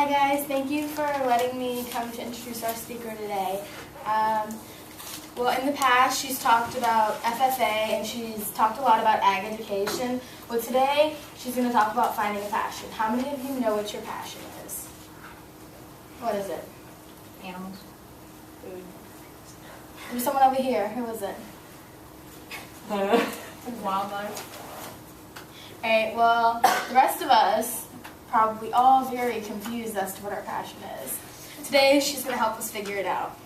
Hi guys, thank you for letting me come to introduce our speaker today. Well, in the past she's talked about FFA and she's talked a lot about ag education. Well, today she's going to talk about finding a passion. How many of you know what your passion is? What is it? Animals. Food. There's someone over here. Who is it? Wildlife. Alright, well, the rest of us probably all very confused as to what our passion is. Today she's going to help us figure it out.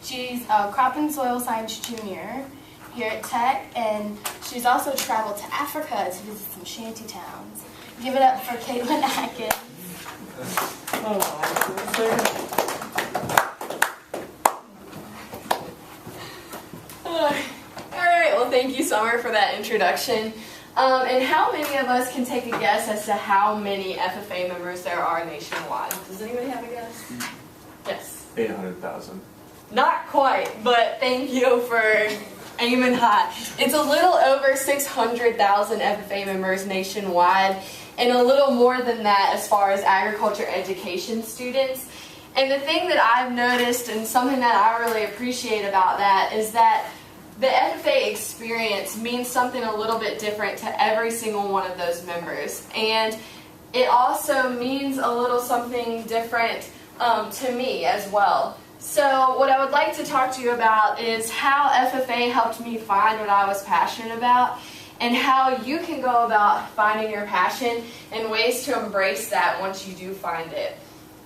She's a crop and soil science junior here at Tech, and she's also traveled to Africa to visit some shanty towns. Give it up for Caitlin Atkins. Alright, well thank you Summer for that introduction. And how many of us can take a guess as to how many FFA members there are nationwide? Does anybody have a guess? Yes. 800,000. Not quite, but thank you for aiming high. It's a little over 600,000 FFA members nationwide, and a little more than that as far as agriculture education students. And the thing that I've noticed, and something that I really appreciate about that, is that the FFA experience means something a little bit different to every single one of those members. And it also means a little something different to me as well. So what I would like to talk to you about is how FFA helped me find what I was passionate about, and how you can go about finding your passion and ways to embrace that once you do find it.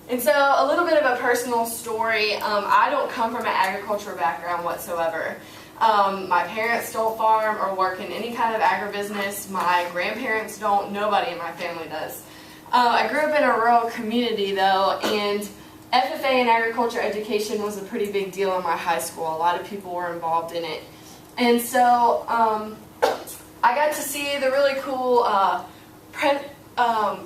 And so a little bit of a personal story. I don't come from an agricultural background whatsoever. My parents don't farm or work in any kind of agribusiness. My grandparents don't. Nobody in my family does. I grew up in a rural community though, and FFA and agriculture education was a pretty big deal in my high school. A lot of people were involved in it. And so I got to see the really cool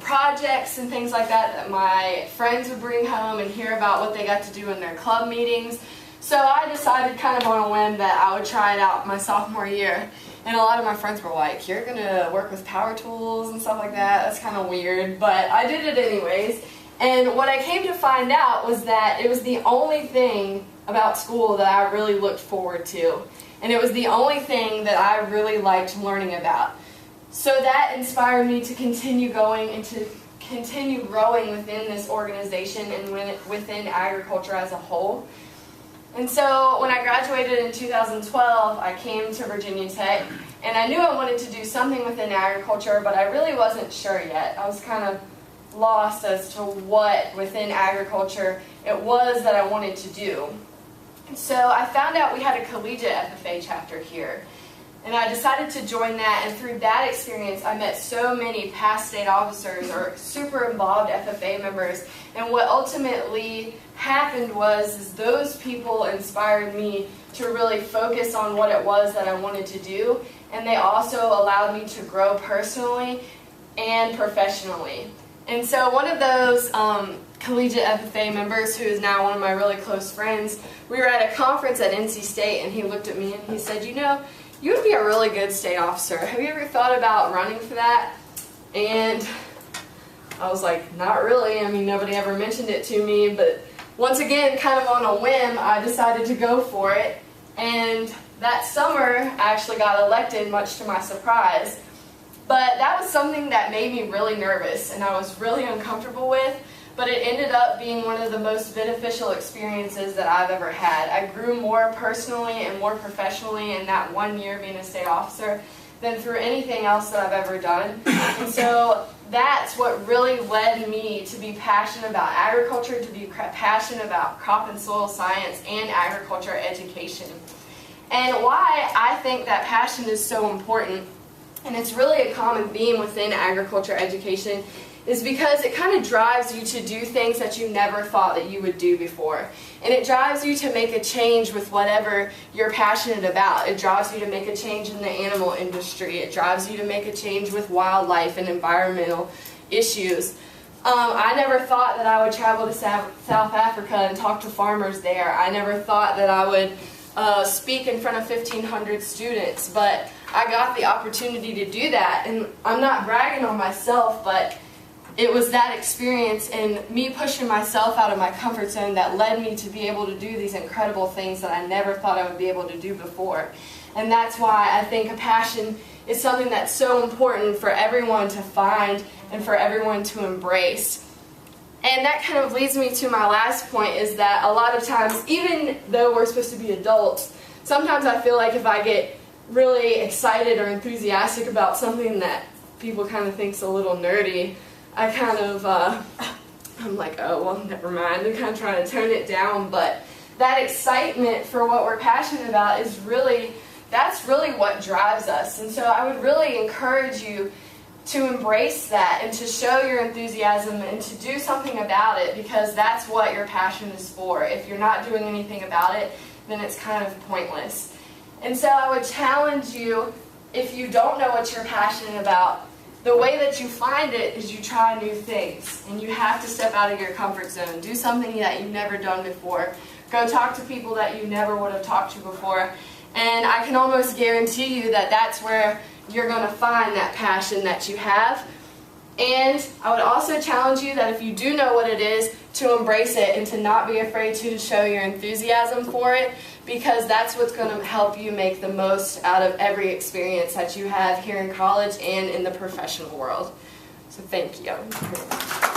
projects and things like that my friends would bring home and hear about what they got to do in their club meetings. So I decided kind of on a whim that I would try it out my sophomore year. And a lot of my friends were like, "You're going to work with power tools and stuff like that? That's kind of weird." But I did it anyways. And what I came to find out was that it was the only thing about school that I really looked forward to. And it was the only thing that I really liked learning about. So that inspired me to continue going and to continue growing within this organization and within agriculture as a whole. And so when I graduated in 2012, I came to Virginia Tech, and I knew I wanted to do something within agriculture, but I really wasn't sure yet. I was kind of lost as to what within agriculture it was that I wanted to do. So I found out we had a collegiate FFA chapter here, and I decided to join that, and through that experience I met so many past state officers or super involved FFA members, and what ultimately happened was those people inspired me to really focus on what it was that I wanted to do, and they also allowed me to grow personally and professionally. And so one of those collegiate FFA members, who is now one of my really close friends, we were at a conference at NC State, and he looked at me and he said, "You know, you would be a really good state officer. Have you ever thought about running for that?" And I was like, "Not really. I mean, nobody ever mentioned it to me." But once again, kind of on a whim, I decided to go for it. And that summer, I actually got elected, much to my surprise. But that was something that made me really nervous and I was really uncomfortable with, but it ended up being one of the most beneficial experiences that I've ever had. I grew more personally and more professionally in that 1 year being a state officer than through anything else that I've ever done. And so that's what really led me to be passionate about agriculture, to be passionate about crop and soil science and agriculture education. And why I think that passion is so important, and it's really a common theme within agriculture education, is because it kind of drives you to do things that you never thought that you would do before. And it drives you to make a change with whatever you're passionate about. It drives you to make a change in the animal industry. It drives you to make a change with wildlife and environmental issues. I never thought that I would travel to South Africa and talk to farmers there. I never thought that I would speak in front of 1,500 students, but I got the opportunity to do that. And I'm not bragging on myself, but it was that experience and me pushing myself out of my comfort zone that led me to be able to do these incredible things that I never thought I would be able to do before. And that's why I think a passion is something that's so important for everyone to find and for everyone to embrace. And that kind of leads me to my last point, is that a lot of times, even though we're supposed to be adults, sometimes I feel like if I get really excited or enthusiastic about something that people kind of think's a little nerdy, I kind of, I'm like, oh, well, never mind. I'm kind of trying to tone it down. But that excitement for what we're passionate about is really, that's really what drives us. And so I would really encourage you to embrace that and to show your enthusiasm and to do something about it, because that's what your passion is for. If you're not doing anything about it, then it's kind of pointless. And so I would challenge you, if you don't know what you're passionate about, the way that you find it is you try new things, and you have to step out of your comfort zone. Do something that you've never done before. Go talk to people that you never would have talked to before. And I can almost guarantee you that that's where you're going to find that passion that you have. And I would also challenge you that if you do know what it is, to embrace it and to not be afraid to show your enthusiasm for it, because that's what's going to help you make the most out of every experience that you have here in college and in the professional world. So thank you.